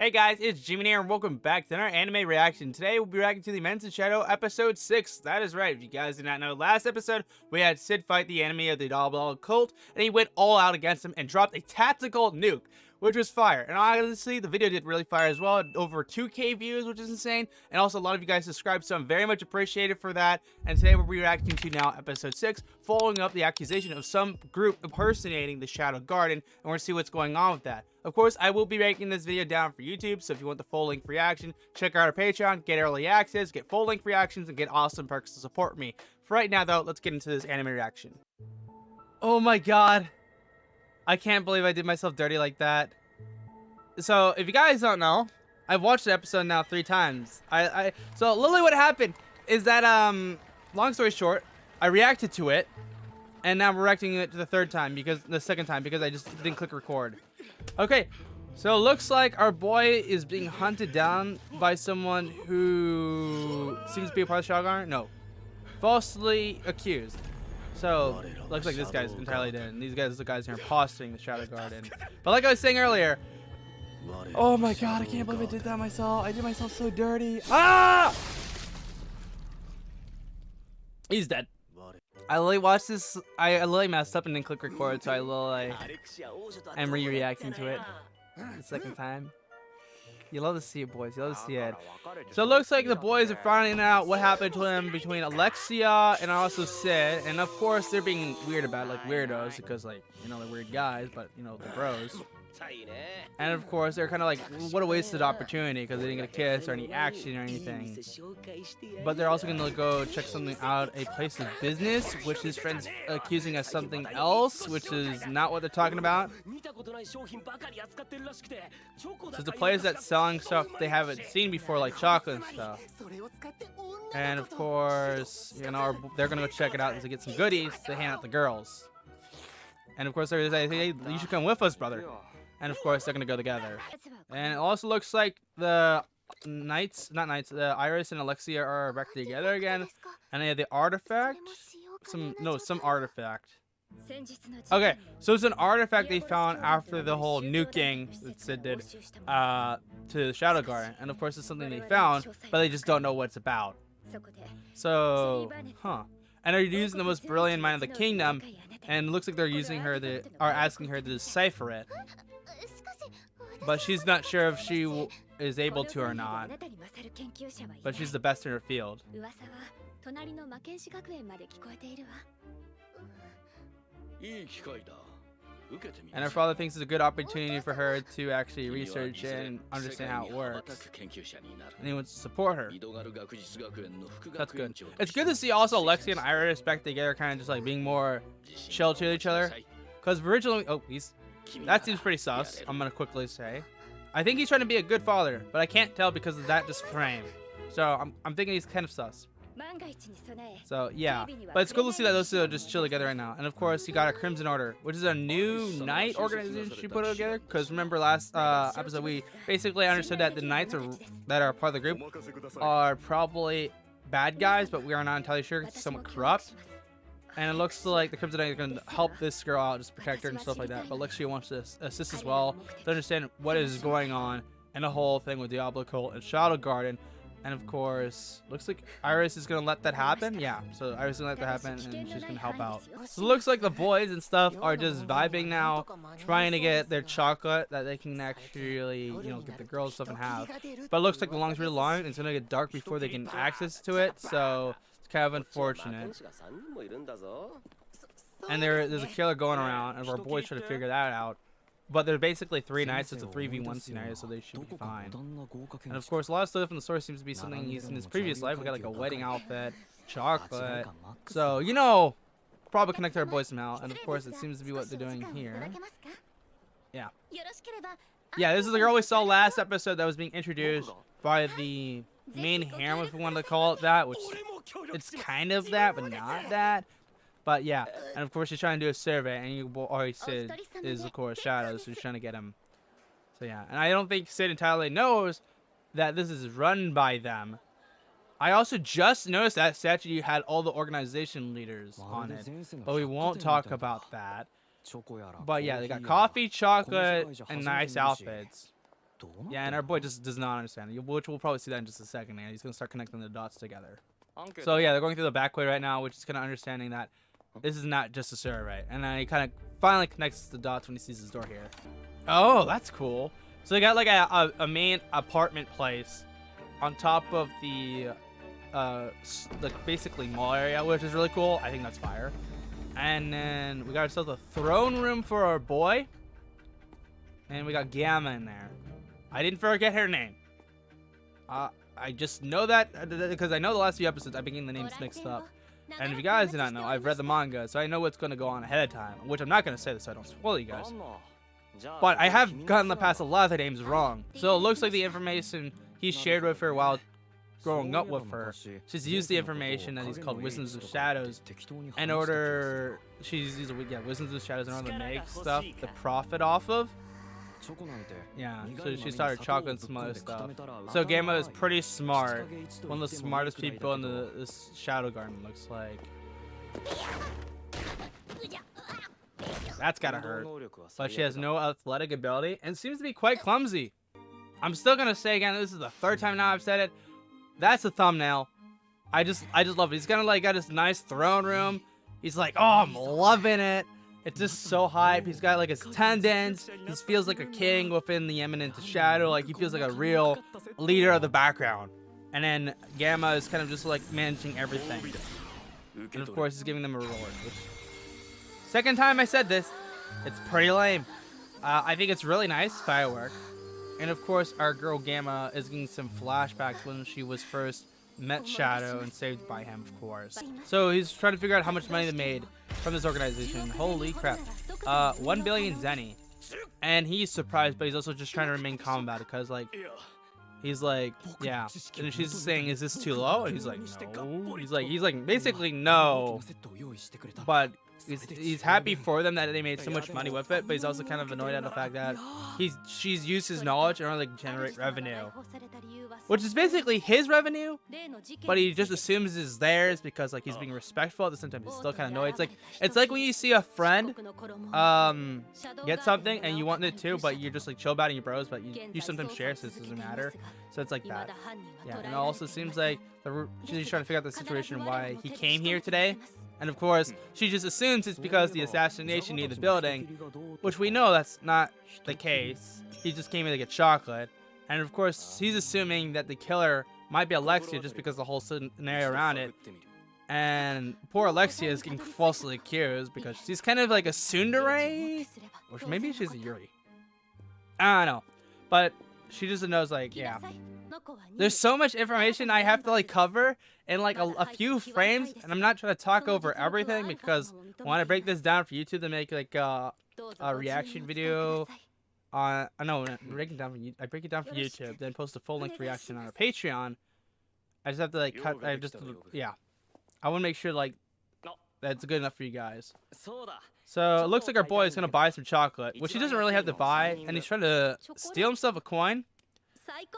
Hey guys, it's Jimmy here, and welcome back to another anime reaction. Today we'll be reacting to the Eminence Shadow episode 6. That is right, if you guys did not know, last episode we had Cid fight the enemy of the Double cult, and he went all out against him and dropped a tactical nuke, which was fire. And honestly, the video did really fire as well, over 2K views, which is insane, and also a lot of you guys subscribed, so I'm very much appreciated for that. And today we're reacting to now episode 6, following up the accusation of some group impersonating the Shadow Garden, and we're gonna see what's going on with that. Of course, I will be breaking this video down for YouTube, so if you want the full length reaction, check out our Patreon, get early access, get full length reactions, and get awesome perks to support me. For right now, though, let's get into this anime reaction. Oh my god. I can't believe I did myself dirty like that. So, if you guys don't know, I've watched the episode now 3 times. So, literally what happened is that, long story short, I reacted to it, and now I'm reacting it to the second time, because I just didn't click record. Okay, so it looks like our boy is being hunted down by someone who seems to be a part of the Shadow Garden. No, falsely accused. So looks like this guy's entirely dead, and these guys, the guys who are imposting the Shadow Garden. But like I was saying earlier, oh my god, I can't believe I did that myself. I did myself so dirty. Ah! He's dead. I literally watched this. I literally messed up and didn't click record, so I literally am re-reacting to it the second time. You love to see it, boys. You love to see it. So it looks like the boys are finding out what happened to him between Alexia and also Cid, and of course they're being weird about it, like weirdos, because like they're weird guys, but they're bros. And of course they're kind of like, what a wasted opportunity, because they didn't get a kiss or any action or anything. But they're also gonna go check something out, a place of business, which his friend's accusing us something else, which is not what they're talking about. So it's a place that's selling stuff they haven't seen before, like chocolate and stuff. And of course, they're gonna go check it out to get some goodies to hand out the girls. And of course they're like, hey, you should come with us, brother. And of course they're gonna go together. And it also looks like the the Iris and Alexia are back together again, and they have the artifact. Some artifact. Okay, so it's an artifact they found after the whole nuking that Cid did to the Shadow Garden, and of course it's something they found, but they just don't know what it's about. So, and they're using the most brilliant mind of the kingdom, and it looks like they're asking her to decipher it. But she's not sure if she is able to or not. But she's the best in her field. And her father thinks it's a good opportunity for her to actually research it and understand how it works. And he wants to support her. That's good. It's good to see also Alexia and Iris back together, kind of just like being more chill to each other. Because originally, that seems pretty sus, I'm gonna quickly say. I think he's trying to be a good father, but I can't tell because of that just frame. So I'm thinking he's kind of sus. So yeah, but it's cool to see that those two are just chill together right now. And of course, you got a Crimson Order, which is a new knight organization she put together. Because remember last episode, we basically understood that the knights that are part of the group are probably bad guys, but we are not entirely sure. It's somewhat corrupt. And it looks like the Crimson Knight is going to help this girl out, just protect her and stuff like that. But Alexia wants to assist as well to understand what is going on and the whole thing with Diablo Cult and Shadow Garden. And of course, looks like Iris is going to let that happen. Yeah, so Iris is going to let that happen, and she's going to help out. So it looks like the boys and stuff are just vibing now, trying to get their chocolate that they can actually, get the girls stuff and have. But it looks like the long's really long, and it's going to get dark before they can access to it. So kind of unfortunate. And there's a killer going around, and our boys try to figure that out. But they're basically 3 knights, so it's a 3v1 scenario, so they should be fine. And of course, a lot of stuff in the story seems to be something he's in his previous life. We got like a wedding outfit, chocolate. So, probably connect our boys somehow. And of course, it seems to be what they're doing here. Yeah. Yeah, this is the girl we saw last episode that was being introduced by the main harem, if we want to call it that, which it's kind of that, but not that. But yeah, and of course she's trying to do a survey, and you already Cid is of course Shadow, so she's trying to get him. So yeah, and I don't think Cid entirely knows that this is run by them. I also just noticed that statue had all the organization leaders on it, but we won't talk about that. But yeah, they got coffee, chocolate, and nice outfits. Yeah, and our boy just does not understand it, which we'll probably see that in just a second. And he's gonna start connecting the dots together. So yeah, they're going through the back way right now, which is kind of understanding that this is not just a server, right? And then he kind of finally connects the dots when he sees his door here. Oh, that's cool. So they got like a main apartment place on top of the like basically mall area, which is really cool. I think that's fire. And then we got ourselves a throne room for our boy. And we got Gamma in there. I didn't forget her name. I just know that because I know the last few episodes I've been getting the names mixed up. And if you guys do not know, I've read the manga, so I know what's going to go on ahead of time. Which I'm not going to say this so I don't spoil you guys. But I have gotten the past a lot of the names wrong. So it looks like the information he shared with her while growing up with her, she's used the information that he's called Wisdoms of Shadows in order, she's used Wisdoms of Shadows in order to make stuff to profit off of. Yeah, so she started chocolate and some other stuff. So Gamma is pretty smart. One of the smartest people in this Shadow Garden, looks like. That's gotta hurt. But she has no athletic ability and seems to be quite clumsy. I'm still gonna say again, this is the third time now I've said it. That's the thumbnail. I just love it. He's kind of like got this nice throne room. He's like, oh, I'm loving it. It's just so hype. He's got like his tendons. He feels like a king within the Eminence shadow. Like he feels like a real leader of the background. And then Gamma is kind of just like managing everything. And of course, he's giving them a reward. Which, second time I said this, it's pretty lame. I think it's really nice firework. And of course, our girl Gamma is getting some flashbacks when she was first met Shadow and saved by him, of course. So he's trying to figure out how much money they made from this organization. Holy crap. 1 billion zenny. And he's surprised, but he's also just trying to remain calm about it because, like, he's like, yeah. And she's saying, is this too low? And he's like, no. He's like, basically, no. But he's happy for them that they made so much money with it, but he's also kind of annoyed at the fact that she's used his knowledge in order to generate revenue, which is basically his revenue, but he just assumes it's theirs because like he's being respectful. At the same time, he's still kind of annoyed. It's like when you see a friend get something and you want it too, but you're just like chill about it, your bros, but you sometimes share, so it doesn't matter. So it's like that. Yeah, and it also seems like she's trying to figure out the situation why he came here today. And of course, she just assumes it's because the assassination near the building, which we know that's not the case. He just came here to get chocolate. And of course, he's assuming that the killer might be Alexia just because of the whole scenario around it. And poor Alexia is getting falsely accused because she's kind of like a tsundere, or maybe she's a Yuri. I don't know. But she just knows, like, yeah. There's so much information I have to like cover in like a few frames, and I'm not trying to talk over everything because I want to break this down for YouTube to make like a reaction video on. I break it down for YouTube, then post a full length reaction on our Patreon. I just have to like cut. Yeah. I want to make sure like that's good enough for you guys. So it looks like our boy is gonna buy some chocolate, which he doesn't really have to buy, and he's trying to steal himself a coin.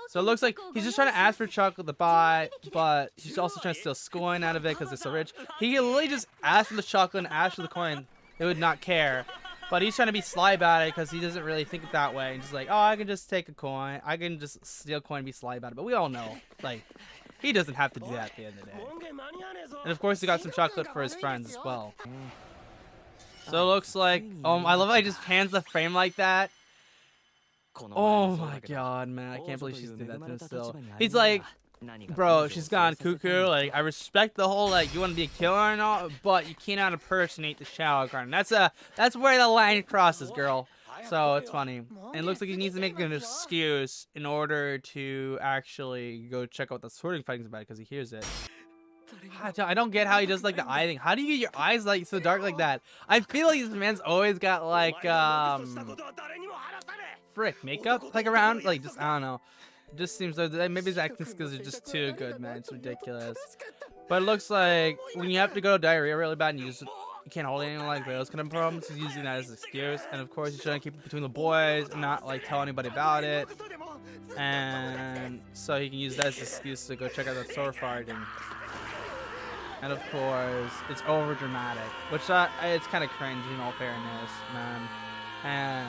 So it looks like he's just trying to ask for chocolate to buy, but he's also trying to steal coin out of it because they're so rich. He can literally just ask for the chocolate and ask for the coin. They would not care. But he's trying to be sly about it because he doesn't really think it that way. And just like, oh, I can just take a coin. I can just steal a coin and be sly about it. But we all know, like, he doesn't have to do that at the end of the day. And of course, he got some chocolate for his friends as well. So it looks like, I love how he just pans the frame like that. Oh my god, man, I can't believe she's doing that to him still. He's like, bro, she's gone cuckoo. Like, I respect the whole, like, you want to be a killer and all, but you cannot impersonate the Shadow Garden. That's where the line crosses, girl. So it's funny. And it looks like he needs to make an excuse in order to actually go check out what the sorting fighting's about because he hears it. I don't get how he does like the eye thing. How do you get your eyes like so dark like that? I feel like this man's always got like makeup like around, like, just I don't know. It just seems like maybe his acting skills are just too good, man. It's ridiculous. But it looks like when you have to go to diarrhea really bad and you can't hold anything like those kind of problems, he's using that as an excuse. And of course, he's trying to keep it between the boys and not like tell anybody about it. And so he can use that as an excuse to go check out the sword fighting. And of course, it's over dramatic, which it's kind of cringe in all fairness, man. And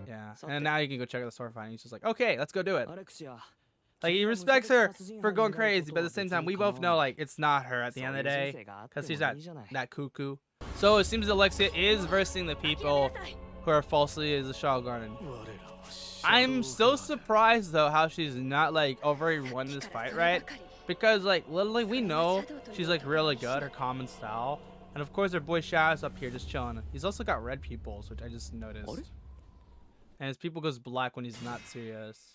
yeah. Yeah. And now you can go check out the store find. He's just like, okay, let's go do it. Like, he respects her for going crazy, but at the same time, we both know, like, it's not her at the end of the day, because she's that cuckoo. So it seems Alexia is versing the people who are falsely is the Shadow Garden. I'm so surprised, though, how she's not, like, already won this fight, right? Because, like, literally, we know she's, like, really good, her common style. And, of course, her boy Shadow's up here just chilling. He's also got red pupils, which I just noticed. And his pupil goes black when he's not serious.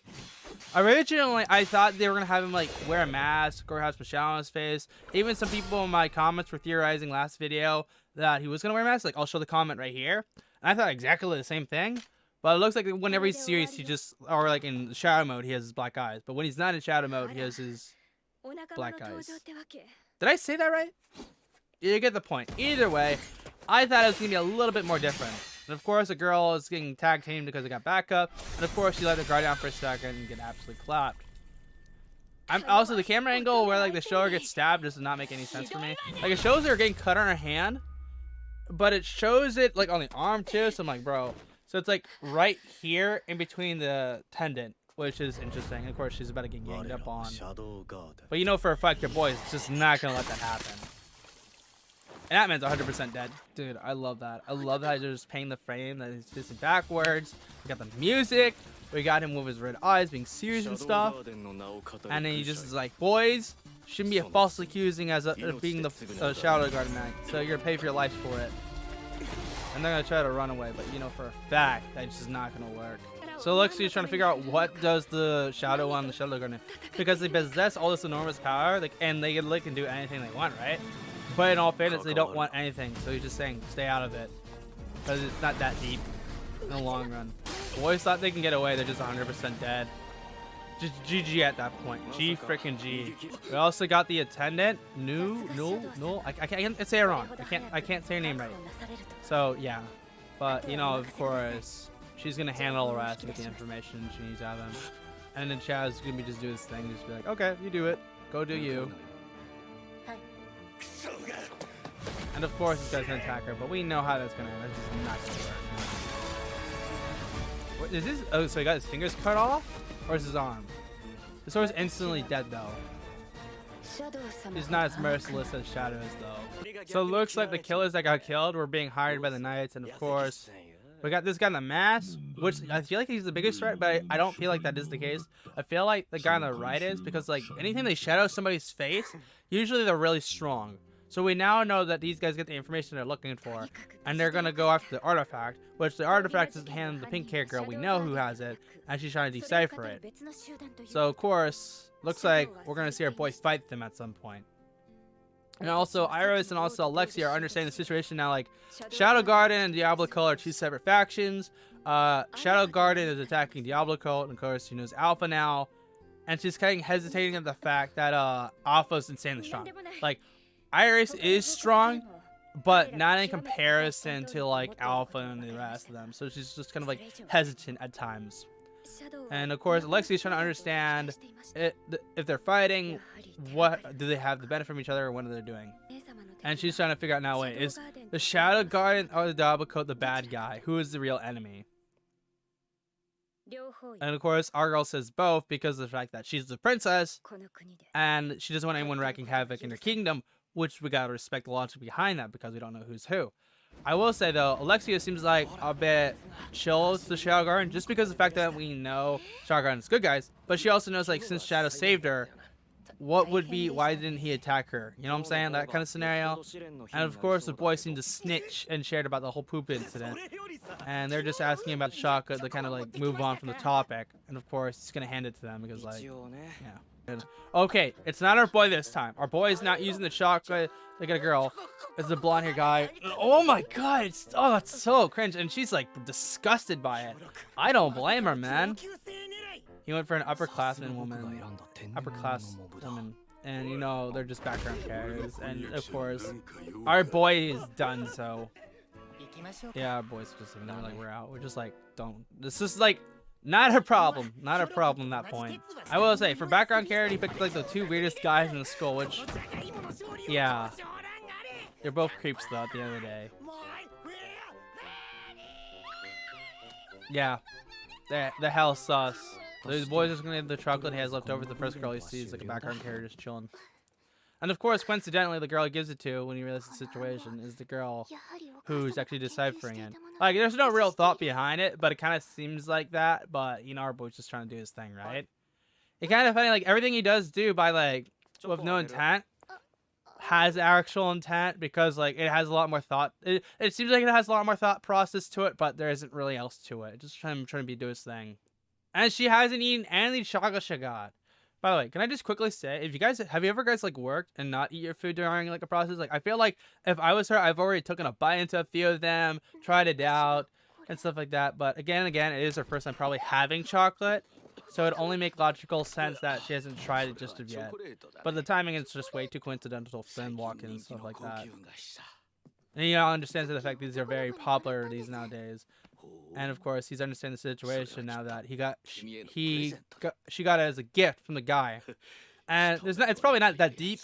Originally, I thought they were going to have him, like, wear a mask or have some shadow on his face. Even some people in my comments were theorizing last video that he was going to wear a mask. Like, I'll show the comment right here. And I thought exactly the same thing. But it looks like whenever he's serious, he just, or like in shadow mode, he has his black eyes. But when he's not in shadow mode, he has his black eyes. Did I say that right? You get the point. Either way, I thought it was going to be a little bit more different. And of course, a girl is getting tag teamed because they got backup. And of course, she let the guard down for a second and get absolutely clapped. I'm also the camera angle where like the shoulder gets stabbed does not make any sense for me. Like it shows her getting cut on her hand, but it shows it like on the arm too. So I'm like, bro. So it's like right here in between the tendon, which is interesting. And of course, she's about to get ganged up on. But you know for a fact, your boy is just not gonna let that happen. And that man's 100% dead. Dude, I love that. I love that they're just painting the frame that he's facing backwards. We got the music. We got him with his red eyes being serious and stuff. And then he just is like, boys, shouldn't be falsely accusing as being the Shadow Garden Knight. So you're going to pay for your life for it. And they're going to try to run away. But you know for a fact that it's just not going to work. So Alexia is trying to figure out what does the Shadow on the Shadow Garden. Because they possess all this enormous power. And they can do anything they want, right? But in all fairness, they don't want anything, so he's just saying, stay out of it. Because it's not that deep in the long run. Boys thought they can get away, they're just 100% dead. Just GG at that point. G freaking G. We also got the attendant. No. I can't say it wrong. I can't say her name right. So, yeah. But, you know, of course, she's going to handle the rest with the information she needs out of them. And then Chad's going to be just do his thing, just be like, okay, you do it. Go do you. And of course this guy's gonna attack her, but we know how that's gonna end. That's just not gonna work. What is this? Oh, so he got his fingers cut off? Or is his arm? The sword's instantly dead though. He's not as merciless as Shadow is though. So it looks like the killers that got killed were being hired by the Knights, and of course we got this guy in the mask, which I feel like he's the biggest threat, but I don't feel like that is the case. I feel like the guy on the right is, because like anything they shadow somebody's face, usually they're really strong. So we now know that these guys get the information they're looking for, and they're gonna go after the artifact, which the artifact is in the hand of the pink-haired girl. We know who has it, and she's trying to decipher it. So of course, looks like we're gonna see our boy fight them at some point. And also, Iris and also Alexia are understanding the situation now. Like, Shadow Garden and Diablo Cult are two separate factions. Shadow Garden is attacking Diablo Cult, and of course, she knows Alpha now, and she's kind of hesitating at the fact that Alpha is insanely strong. Like, Iris is strong, but not in comparison to like Alpha and the rest of them. So she's just kind of like hesitant at times. And of course, Alexia's trying to understand if they're fighting, what do they have the benefit from each other, or what are they doing? And she's trying to figure out now, wait, is the Shadow Garden or the Diablo Cult the bad guy? Who is the real enemy? And of course, our girl says both because of the fact that she's the princess and she doesn't want anyone wreaking havoc in her kingdom, which we gotta respect the logic behind that because we don't know who's who. I will say though, Alexia seems like a bit chill to the Shadow Garden just because of the fact that we know Shadow Garden's good guys, but she also knows like since Shadow saved her, why didn't he attack her? You know what I'm saying? That kind of scenario. And of course the boys seem to snitch and shared about the whole poop incident. And they're just asking about Shaka to kind of like move on from the topic. And of course he's gonna hand it to them because like, yeah. Okay, it's not our boy this time. Our boy is not using the shotgun. They got a girl. It's a blonde hair guy. Oh my god, it's so cringe. And she's like disgusted by it. I don't blame her, man. He went for an upperclassman woman. Upper-class woman. And you know, they're just background characters. And of course, our boy is done so. Yeah, our boy's just like, we're out. We're just like, don't. This is like, not a problem. Not a problem at that point. I will say, for background character, he picked like the two weirdest guys in the school, which, yeah. They're both creeps though at the end of the day. Yeah. The hell sus. The boy's just gonna eat the chocolate he has left over. The first girl he sees, like a background character just chilling. And of course, coincidentally, the girl he gives it to when he realizes the situation is the girl who's actually deciphering it. Like, there's no real thought behind it, but it kind of seems like that. But, you know, our boy's just trying to do his thing, right? It kind of funny, like, everything he does do by, like, with no intent has actual intent because, like, it has a lot more thought. It seems like it has a lot more thought process to it, but there isn't really else to it. Just trying to do his thing. And she hasn't eaten any chocolate she got. By the way, can I just quickly say, if you guys have you ever guys like worked and not eat your food during like a process? Like, I feel like if I was her, I've already taken a bite into a few of them, tried it out, and stuff like that. But again, it is her first time probably having chocolate, so it only make logical sense that she hasn't tried it just yet. But the timing is just way too coincidental for them walking and stuff like that. And you know, understands the fact these are very popular these nowadays. And of course, he's understanding the situation now that she got it as a gift from the guy. And it's probably not that deep,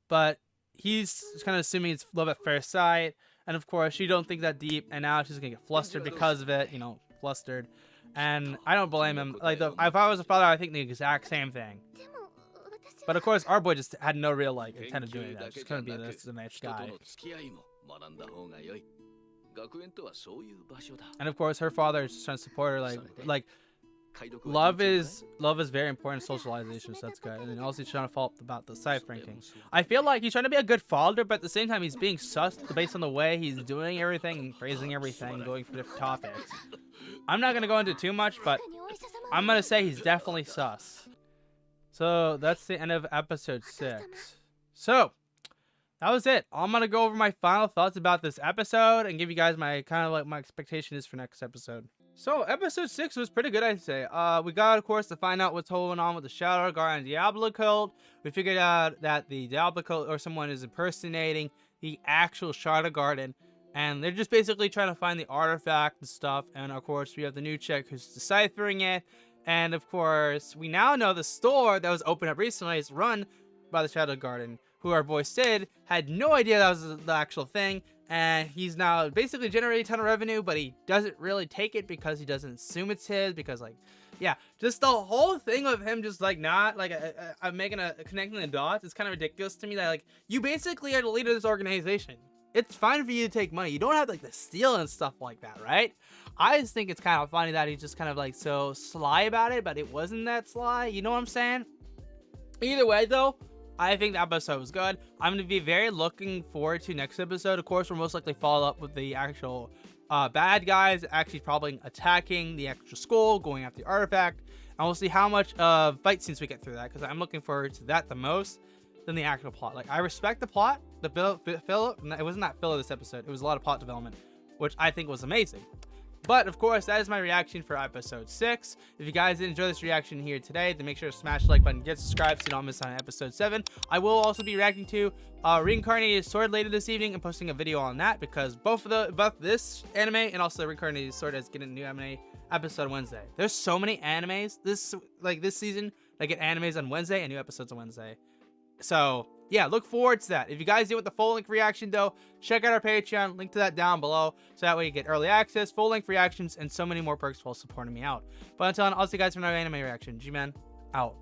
but he's kind of assuming it's love at first sight. And of course, she don't think that deep, and now she's gonna get flustered because of it. You know, flustered. And I don't blame him. Like, if I was a father, I think the exact same thing. But of course, our boy just had no real like intent of doing that. Just gonna be the nice guy. And of course, her father is just trying to support her. Like love is very important in socialization, so that's good. And then also he's trying to follow up about the ranking. I feel like he's trying to be a good father, but at the same time, he's being sus based on the way he's doing everything and phrasing everything, going for different topics. I'm not gonna go into too much, but I'm gonna say he's definitely sus. So that's the end of episode 6. So that was it. I'm gonna go over my final thoughts about this episode and give you guys my kind of like my expectation is for next episode. So episode 6 was pretty good, I'd say. We got, of course, to find out what's going on with the Shadow Guard and Diablo cult. We figured out that the Diablo cult or someone is impersonating the actual Shadow Garden, and they're just basically trying to find the artifact and stuff. And of course, we have the new chick who's deciphering it. And of course, we now know the store that was opened up recently is run by the Shadow Garden, who our boy Sid had no idea that was the actual thing, and he's now basically generating a ton of revenue, but he doesn't really take it because he doesn't assume it's his, because like, yeah, just the whole thing of him just like not like connecting the dots is kind of ridiculous to me. That like, you basically are the leader of this organization. It's fine for you to take money. You don't have like to steal and stuff like that, right? I just think it's kind of funny that he's just kind of like so sly about it, but it wasn't that sly. You know what I'm saying? Either way, though, I think the episode was good. I'm going to be very looking forward to next episode. Of course, we'll most likely follow up with the actual bad guys actually probably attacking the actual school, going after the artifact. And we'll see how much fight scenes we get through that, because I'm looking forward to that the most than the actual plot. Like, I respect the plot. The fill, it wasn't that fill of this episode. It was a lot of plot development, which I think was amazing. But of course, that is my reaction for episode 6. If you guys did enjoy this reaction here today, then make sure to smash the like button, get subscribed so you don't miss on episode 7. I will also be reacting to Reincarnated Sword later this evening and posting a video on that, because both this anime and also Reincarnated Sword is getting a new anime episode Wednesday. There's so many animes this season that get animes on Wednesday and new episodes on Wednesday. So yeah, look forward to that. If you guys deal with the full length reaction though, check out our Patreon, link to that down below, so that way you get early access, full length reactions, and so many more perks while supporting me out. But until then, I'll see you guys for another anime reaction. G-Man, out.